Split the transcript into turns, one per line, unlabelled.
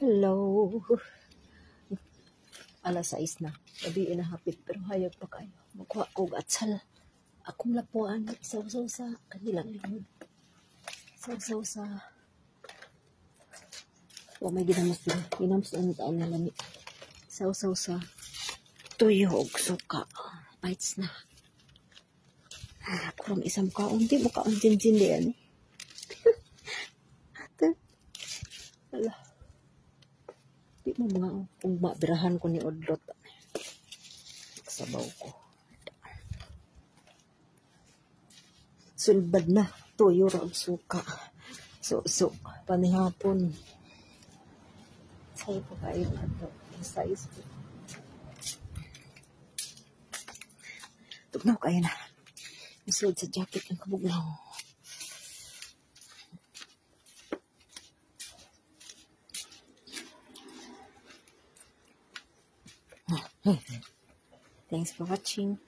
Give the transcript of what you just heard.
Hello. Alas 6 na. Gabi na hapit pero hayag pa kayo. Magkuha ko gatsal. Akong lapuan. Isaw-saw sa kanilang lingod. Isaw-saw sa... O may ginamos din. Ginamos na taon na lami. Isaw-saw sa tuyo o suka. Bites na. Kurang isang kaon. Di mo kaon-jin-jin diyan eh. Ala. Di mo mga kung mabirahan ko ni Odlot. Sabaw ko. Sulbad na. Tuyo ra og suka. So, panihapon. Say po kayo na ito. Size po. Tugnaw kayo na. Isulod sa jacket ang kabugnaw. Thanks for watching.